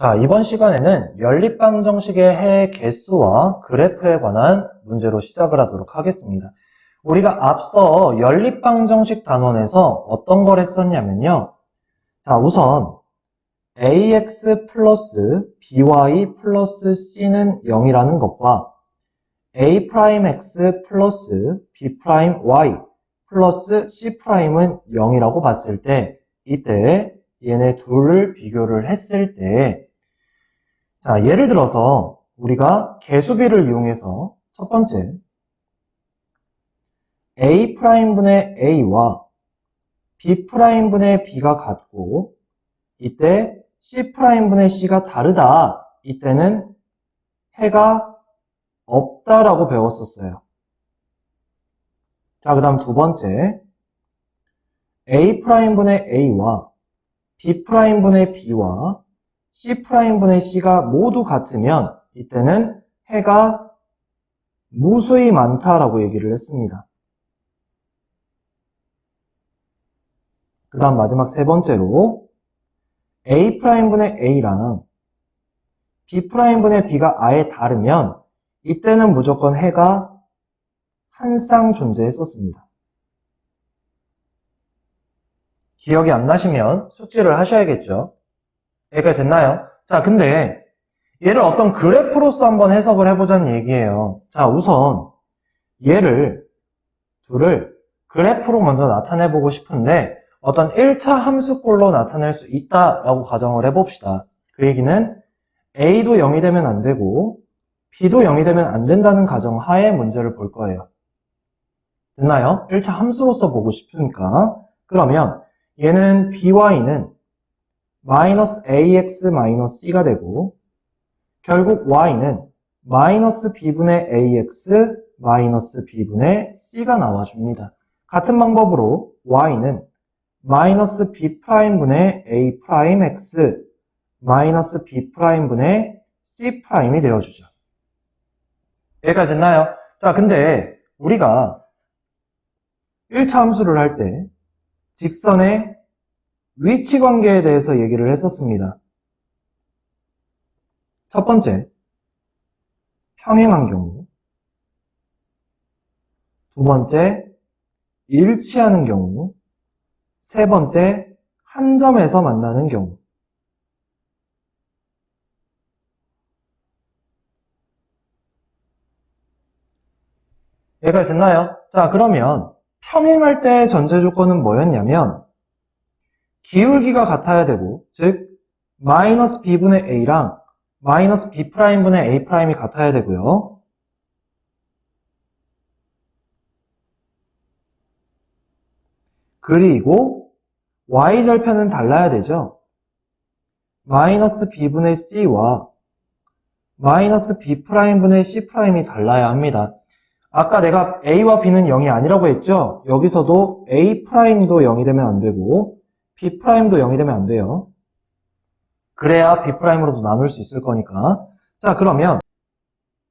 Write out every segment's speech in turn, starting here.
자, 이번 시간에는 연립방정식의 해 개수와 그래프에 관한 문제로 시작을 하도록 하겠습니다. 우리가 앞서 연립방정식 단원에서 어떤 걸 했었냐면요. 자, 우선 ax 플러스 by 플러스 c는 0이라는 것과 a'x 플러스 b'y 플러스 c'은 0이라고 봤을 때 이때 얘네 둘을 비교를 했을 때 자, 예를 들어서 우리가 개수비를 이용해서 첫 번째 A'분의 A와 B'분의 B가 같고 이때 C'분의 C가 다르다. 이때는 해가 없다라고 배웠었어요. 자, 그 다음 두 번째 A'분의 A와 B'분의 B와 C'분의 C가 모두 같으면 이때는 해가 무수히 많다라고 얘기를 했습니다. 그 다음 마지막 세 번째로 A'분의 A랑 B'분의 B가 아예 다르면 이때는 무조건 해가 한 쌍 존재했었습니다. 기억이 안 나시면 숙지를 하셔야겠죠. 여기까지 됐나요? 자, 근데 얘를 어떤 그래프로서 한번 해석을 해보자는 얘기예요. 자, 우선 얘를 둘을 그래프로 먼저 나타내보고 싶은데 어떤 1차 함수꼴로 나타낼 수 있다라고 가정을 해봅시다. 그 얘기는 A도 0이 되면 안 되고 B도 0이 되면 안 된다는 가정하에 문제를 볼 거예요. 됐나요? 1차 함수로서 보고 싶으니까. 그러면 얘는 by는 마이너스 ax 마이너스 c가 되고 결국 y는 마이너스 b분의 ax 마이너스 b분의 c가 나와줍니다. 같은 방법으로 y는 마이너스 b'분의 a'x 마이너스 b'분의 c'이 되어주죠. 여기까지 됐나요? 자, 근데 우리가 1차 함수를 할 때 직선의 위치 관계에 대해서 얘기를 했었습니다. 첫 번째, 평행한 경우. 두 번째, 일치하는 경우. 세 번째, 한 점에서 만나는 경우. 여기까지 됐나요? 자, 그러면 평행할 때 전제 조건은 뭐였냐면 기울기가 같아야 되고, 즉 마이너스 b분의 a랑 마이너스 b'분의 a'이 같아야 되고요. 그리고 y절편은 달라야 되죠. 마이너스 b분의 c와 마이너스 b'분의 c'이 달라야 합니다. 아까 내가 a와 b는 0이 아니라고 했죠? 여기서도 a'도 0이 되면 안 되고 b'도 0이 되면 안 돼요. 그래야 b'로도 나눌 수 있을 거니까. 자, 그러면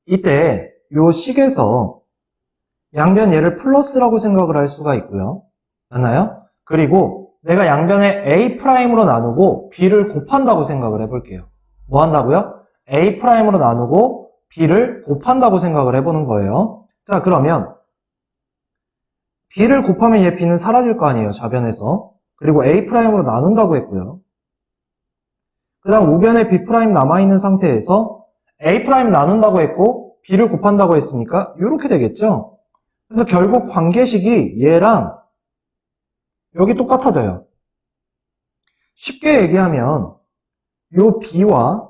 이때 요 식에서 양변 얘를 플러스라고 생각을 할 수가 있고요. 맞나요? 그리고 내가 양변에 a'로 나누고 b를 곱한다고 생각을 해볼게요. 뭐 한다고요? a'로 나누고 b를 곱한다고 생각을 해보는 거예요. 자, 그러면 b를 곱하면 얘 b는 사라질 거 아니에요, 좌변에서. 그리고 a'로 나눈다고 했고요. 그 다음 우변에 b' 남아있는 상태에서 a' 나눈다고 했고 b를 곱한다고 했으니까 이렇게 되겠죠. 그래서 결국 관계식이 얘랑 여기 똑같아져요. 쉽게 얘기하면 요 b와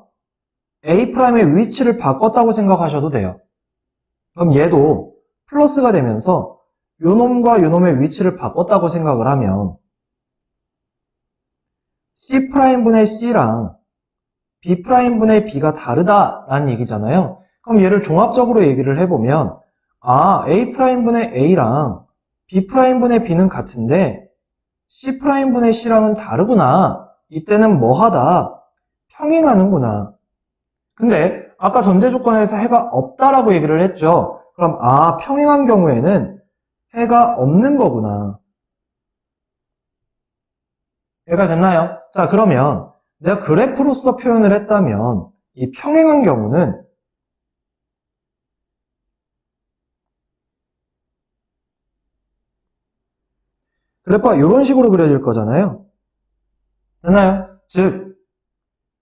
a'의 위치를 바꿨다고 생각하셔도 돼요. 그럼 얘도 플러스가 되면서 요 놈과 요 놈의 위치를 바꿨다고 생각을 하면 C'분의 C랑 B'분의 B가 다르다라는 얘기잖아요. 그럼 얘를 종합적으로 얘기를 해보면 A'분의 A랑 B'분의 B는 같은데 C'분의 C랑은 다르구나. 이때는 뭐하다? 평행하는구나. 근데 아까 전제 조건에서 해가 없다라고 얘기를 했죠. 그럼 평행한 경우에는 해가 없는 거구나. 해가 됐나요? 자, 그러면 내가 그래프로서 표현을 했다면 이 평행한 경우는 그래프가 이런 식으로 그려질 거잖아요. 되나요? 즉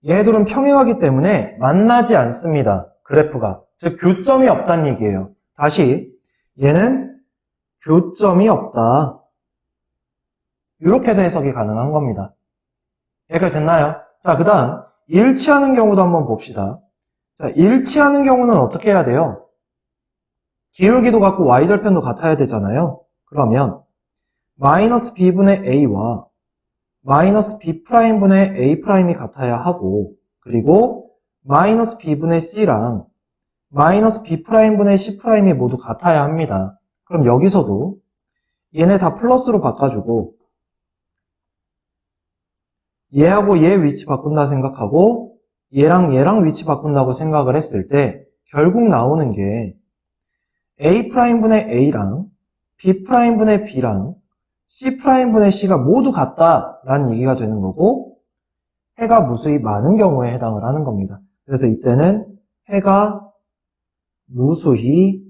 얘들은 평행하기 때문에 만나지 않습니다. 그래프가. 즉 교점이 없다는 얘기예요. 다시 얘는 교점이 없다. 이렇게도 해석이 가능한 겁니다. 해결됐나요? 자, 그 다음 일치하는 경우도 한번 봅시다. 자, 일치하는 경우는 어떻게 해야 돼요? 기울기도 같고 y절편도 같아야 되잖아요. 그러면 마이너스 b분의 a와 마이너스 b'분의 a'이 같아야 하고, 그리고 마이너스 b분의 c랑 마이너스 b'분의 c'이 모두 같아야 합니다. 그럼 여기서도 얘네 다 플러스로 바꿔주고 얘하고 얘 위치 바꾼다 생각하고 얘랑 얘랑 위치 바꾼다고 생각을 했을 때 결국 나오는 게 a'분의 a랑 b'분의 b랑 C'분의 C가 모두 같다라는 얘기가 되는 거고 해가 무수히 많은 경우에 해당을 하는 겁니다. 그래서 이때는 해가 무수히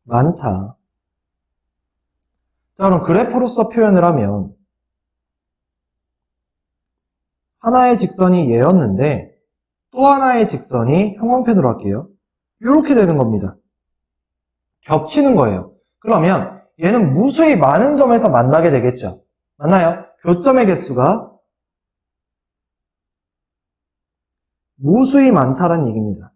많다. 자, 그럼 그래프로서 표현을 하면 하나의 직선이 얘였는데 또 하나의 직선이 형광펜으로 할게요. 이렇게 되는 겁니다. 겹치는 거예요. 그러면 얘는 무수히 많은 점에서 만나게 되겠죠. 맞나요? 교점의 개수가 무수히 많다는 얘기입니다.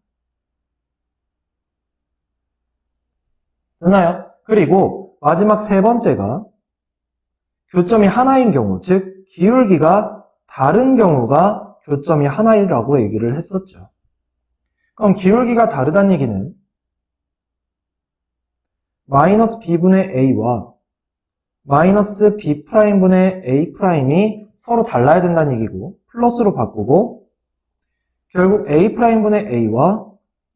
됐나요? 그리고 마지막 세 번째가 교점이 하나인 경우, 즉 기울기가 다른 경우가 교점이 하나이라고 얘기를 했었죠. 그럼 기울기가 다르다는 얘기는 마이너스 b분의 a와 마이너스 b'분의 a'이 서로 달라야 된다는 얘기고 플러스로 바꾸고 결국 a'분의 a와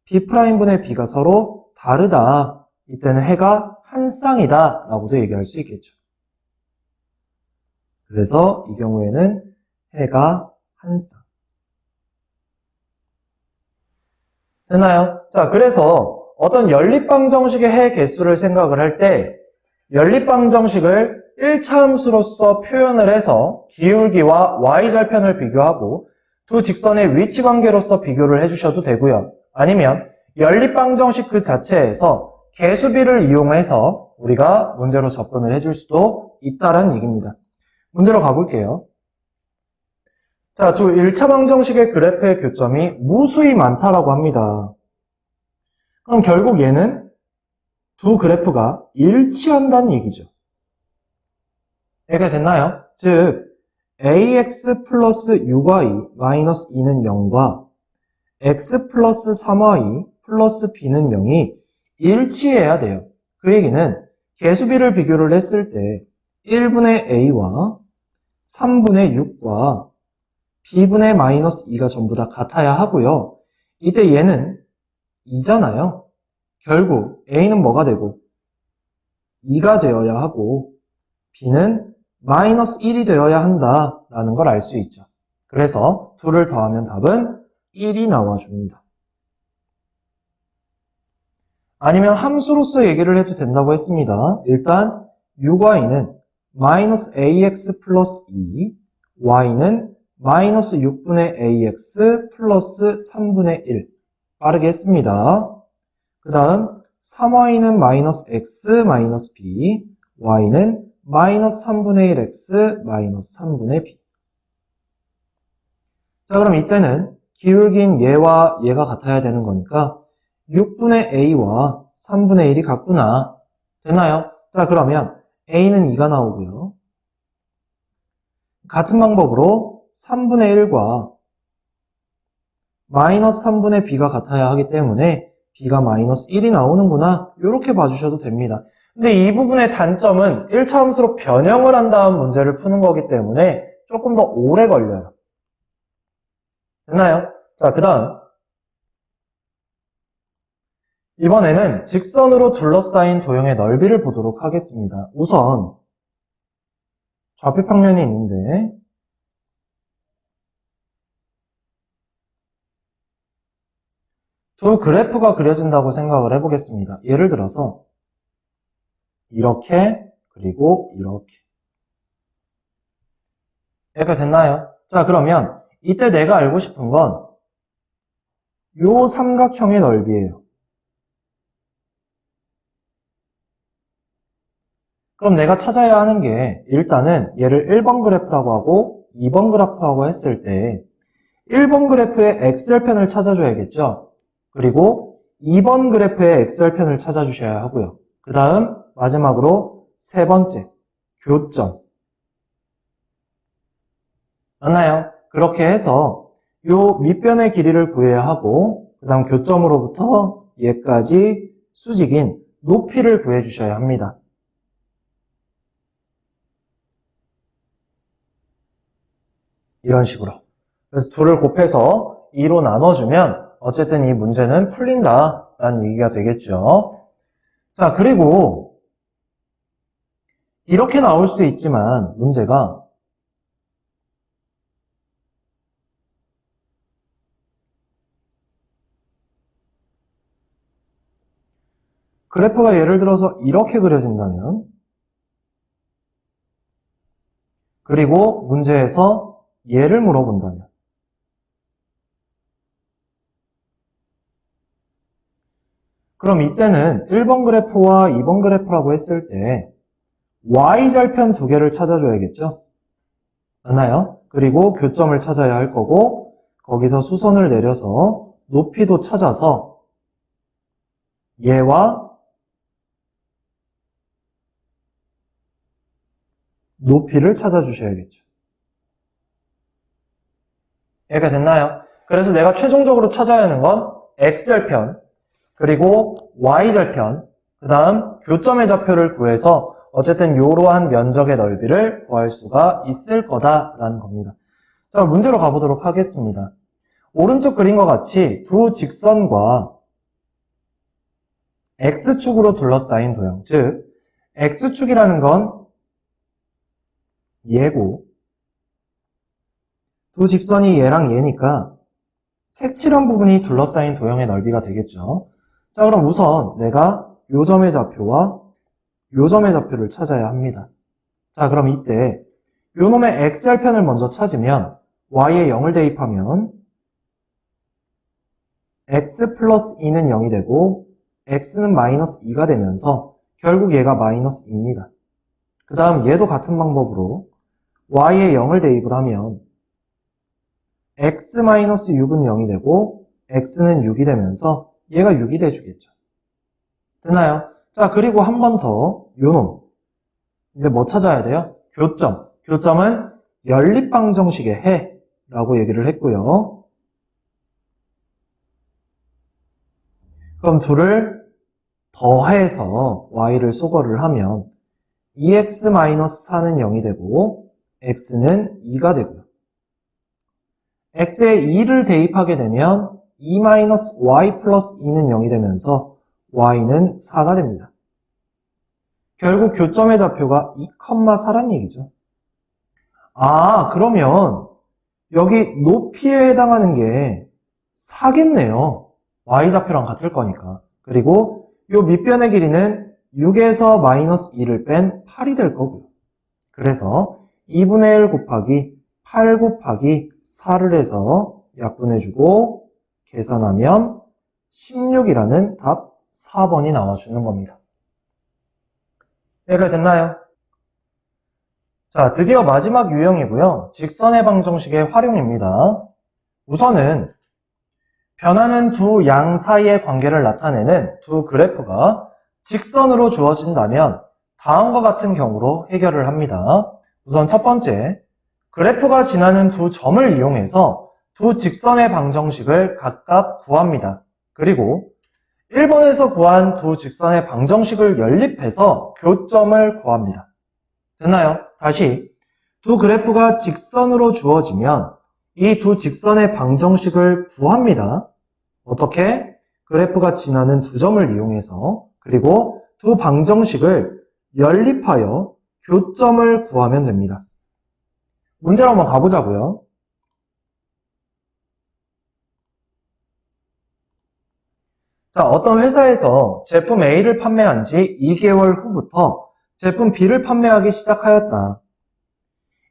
b'분의 b가 서로 다르다. 이때는 해가 한 쌍이다 라고도 얘기할 수 있겠죠. 그래서 이 경우에는 해가 한 쌍. 됐나요? 자, 그래서 어떤 연립방정식의 해 개수를 생각을 할 때 연립방정식을 1차 함수로서 표현을 해서 기울기와 y절편을 비교하고 두 직선의 위치 관계로서 비교를 해주셔도 되고요. 아니면 연립방정식 그 자체에서 개수비를 이용해서 우리가 문제로 접근을 해줄 수도 있다는 얘기입니다. 문제로 가볼게요. 자, 두 1차 방정식의 그래프의 교점이 무수히 많다라고 합니다. 그럼 결국 얘는 두 그래프가 일치한다는 얘기죠. 이해가 됐나요? 즉 ax 플러스 6y 마이너스 2는 0과 x 플러스 3y 플러스 b는 0이 일치해야 돼요. 그 얘기는 개수비를 비교를 했을 때 1분의 a와 3분의 6과 b분의 마이너스 2가 전부 다 같아야 하고요. 이때 얘는 2잖아요. 결국 a는 뭐가 되고 2가 되어야 하고 b는 마이너스 1이 되어야 한다라는 걸 알 수 있죠. 그래서 둘을 더하면 답은 1이 나와줍니다. 아니면 함수로서 얘기를 해도 된다고 했습니다. 일단 6y는 마이너스 ax 플러스 2, y는 마이너스 6분의 ax 플러스 3분의 1 빠르게 했습니다. 그 다음 3y는 마이너스 x 마이너스 b, y는 마이너스 3분의 1x 마이너스 3분의 b. 자, 그럼 이때는 기울기인 얘와 얘가 같아야 되는 거니까 6분의 a와 3분의 1이 같구나. 되나요? 자, 그러면 a는 2가 나오고요. 같은 방법으로 3분의 1과 마이너스 3분의 b가 같아야 하기 때문에 b가 마이너스 1이 나오는구나. 이렇게 봐주셔도 됩니다. 근데 이 부분의 단점은 1차 함수로 변형을 한 다음 문제를 푸는 거기 때문에 조금 더 오래 걸려요. 됐나요? 자, 그 다음 이번에는 직선으로 둘러싸인 도형의 넓이를 보도록 하겠습니다. 우선 좌표평면이 있는데 두 그래프가 그려진다고 생각을 해보겠습니다. 예를 들어서 이렇게 그리고 이렇게 이렇게 됐나요? 자, 그러면 이때 내가 알고 싶은 건 요 삼각형의 넓이에요. 그럼 내가 찾아야 하는 게 일단은 얘를 1번 그래프라고 하고 2번 그래프라고 했을 때 1번 그래프의 x절편을 찾아줘야겠죠? 그리고 2번 그래프의 x절편을 찾아주셔야 하고요. 그 다음 마지막으로 세 번째, 교점. 맞나요? 그렇게 해서 요 밑변의 길이를 구해야 하고 그 다음 교점으로부터 얘까지 수직인 높이를 구해주셔야 합니다. 이런 식으로. 그래서 둘을 곱해서 2로 나눠주면 어쨌든 이 문제는 풀린다라는 얘기가 되겠죠. 자, 그리고 이렇게 나올 수도 있지만 문제가 그래프가 예를 들어서 이렇게 그려진다면 그리고 문제에서 얘를 물어본다면 그럼 이때는 1번 그래프와 2번 그래프라고 했을 때 y절편 두 개를 찾아줘야겠죠? 맞나요? 그리고 교점을 찾아야 할 거고 거기서 수선을 내려서 높이도 찾아서 얘와 높이를 찾아주셔야겠죠. 이해가 됐나요? 그래서 내가 최종적으로 찾아야 하는 건 x절편 그리고 y절편 그 다음 교점의 좌표를 구해서 어쨌든 이러한 면적의 넓이를 구할 수가 있을 거다라는 겁니다. 자, 문제로 가보도록 하겠습니다. 오른쪽 그림과 같이 두 직선과 x축으로 둘러싸인 도형, 즉 x축이라는 건 얘고 두 직선이 얘랑 얘니까 색칠한 부분이 둘러싸인 도형의 넓이가 되겠죠. 자, 그럼 우선 내가 요 점의 좌표와 요 점의 좌표를 찾아야 합니다. 자, 그럼 이때 요 놈의 x절편을 먼저 찾으면 y에 0을 대입하면 x 플러스 2는 0이 되고 x는 마이너스 2가 되면서 결국 얘가 마이너스 2입니다. 그 다음 얘도 같은 방법으로 y에 0을 대입을 하면 x-6은 0이 되고 x는 6이 되면서 얘가 6이 돼주겠죠. 됐나요? 자, 그리고 한 번 더 요놈 이제 뭐 찾아야 돼요? 교점. 교점은 연립방정식의 해라고 얘기를 했고요. 그럼 둘을 더해서 y를 소거를 하면 2x-4는 0이 되고 x는 2가 되고요. x에 2를 대입하게 되면 2-y 플러스 2는 0이 되면서 y는 4가 됩니다. 결국 교점의 좌표가 2,4란 얘기죠. 아, 그러면 여기 높이에 해당하는 게 4겠네요. y좌표랑 같을 거니까. 그리고 이 밑변의 길이는 6에서 마이너스 2를 뺀 8이 될 거고요. 그래서 2분의 1 곱하기 8 곱하기 4를 해서 약분해주고 계산하면 16이라는 답 4번이 나와주는 겁니다. 이해가 됐나요? 자, 드디어 마지막 유형이고요. 직선의 방정식의 활용입니다. 우선은 변하는 두 양 사이의 관계를 나타내는 두 그래프가 직선으로 주어진다면 다음과 같은 경우로 해결을 합니다. 우선 첫 번째, 그래프가 지나는 두 점을 이용해서 두 직선의 방정식을 각각 구합니다. 그리고 1번에서 구한 두 직선의 방정식을 연립해서 교점을 구합니다. 됐나요? 다시 두 그래프가 직선으로 주어지면 이 두 직선의 방정식을 구합니다. 어떻게? 그래프가 지나는 두 점을 이용해서 그리고 두 방정식을 연립하여 교점을 구하면 됩니다. 문제로 한번 가보자고요. 자, 어떤 회사에서 제품 A를 판매한 지 2개월 후부터 제품 B를 판매하기 시작하였다.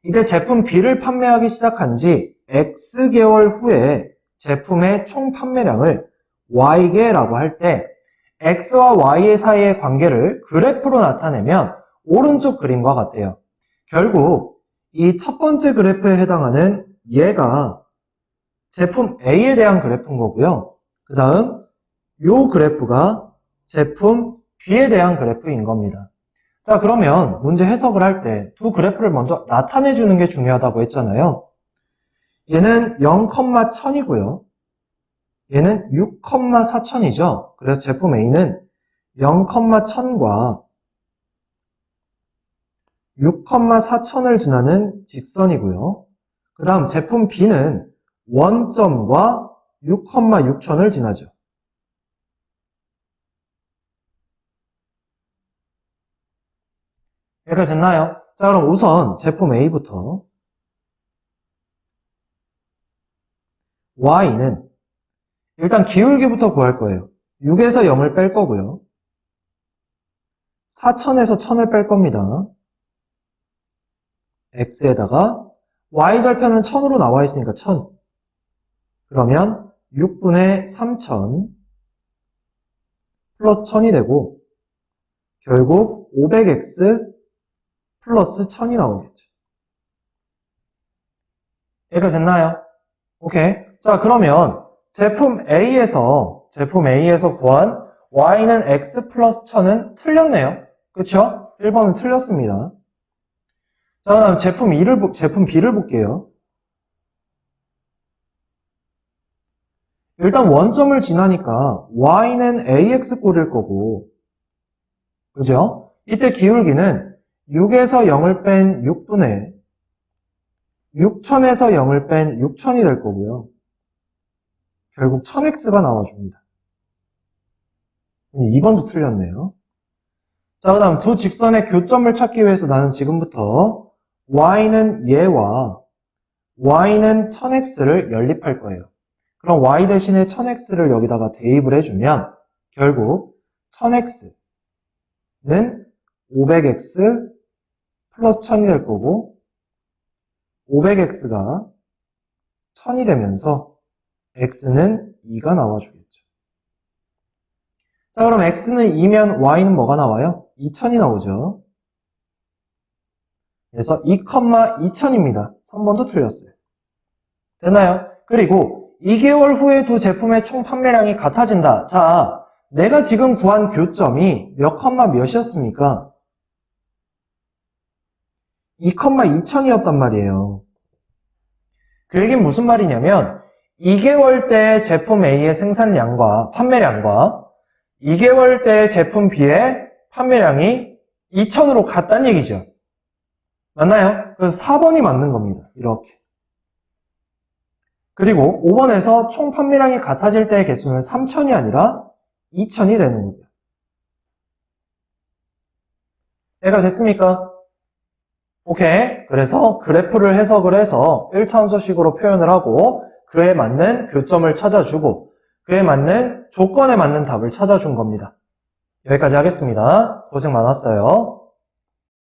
이때 제품 B를 판매하기 시작한 지 X개월 후에 제품의 총 판매량을 Y개라고 할 때 X와 Y의 사이의 관계를 그래프로 나타내면 오른쪽 그림과 같아요. 결국 이 첫 번째 그래프에 해당하는 얘가 제품 A에 대한 그래프인 거고요. 그 다음 요 그래프가 제품 B에 대한 그래프인 겁니다. 자, 그러면 문제 해석을 할 때 두 그래프를 먼저 나타내 주는 게 중요하다고 했잖아요. 얘는 0,1000이고요. 얘는 6,4000이죠. 그래서 제품 A는 0,1000과 6,4000을 지나는 직선이고요. 그 다음 제품 B는 원점과 6,6000을 지나죠. 이렇게 됐나요? 자, 그럼 우선 제품 A부터 Y는 일단 기울기부터 구할 거예요. 6에서 0을 뺄 거고요. 4000에서 1000을 뺄 겁니다. X에다가 Y절편은 1000으로 나와 있으니까 1000. 그러면 6분의 3000 플러스 1000이 되고 결국 500X 플러스 1000이 나오겠죠. 이렇게 됐나요? 오케이. 자, 그러면 제품 A에서 구한 Y는 X 플러스 1000은 틀렸네요. 그쵸? 1번은 틀렸습니다. 자, 그럼 제품 B를 볼게요. 일단 원점을 지나니까 Y는 AX 꼴일 거고, 그죠? 이때 기울기는 6에서 0을 뺀 6분의 6000에서 0을 뺀 6000이 될 거고요. 결국 1000X가 나와줍니다. 2번도 틀렸네요. 자, 그 다음 두 직선의 교점을 찾기 위해서 나는 지금부터 Y는 얘와 Y는 1000X를 연립할 거예요. 그럼 Y 대신에 1000X를 여기다가 대입을 해주면 결국 1000X는 500X 플러스 1000이 될 거고 500X가 1000이 되면서 X는 2가 나와주겠죠. 자, 그럼 X는 2면 Y는 뭐가 나와요? 2000이 나오죠. 그래서 2,2000입니다. 3번도 틀렸어요. 됐나요? 그리고 2개월 후에 두 제품의 총 판매량이 같아진다. 자, 내가 지금 구한 교점이 몇 컴마 몇이었습니까? 2,2000이었단 말이에요. 그 얘기는 무슨 말이냐면 2개월 때 제품 A의 생산량과 판매량과 2개월 때 제품 B의 판매량이 2000으로 같다는 얘기죠. 맞나요? 그래서 4번이 맞는 겁니다. 이렇게. 그리고 5번에서 총 판매량이 같아질 때의 개수는 3000이 아니라 2000이 되는 거예요. 이해가 됐습니까? 오케이. 그래서 그래프를 해석을 해서 1차원서식으로 표현을 하고 그에 맞는 교점을 찾아주고 그에 맞는 조건에 맞는 답을 찾아준 겁니다. 여기까지 하겠습니다. 고생 많았어요.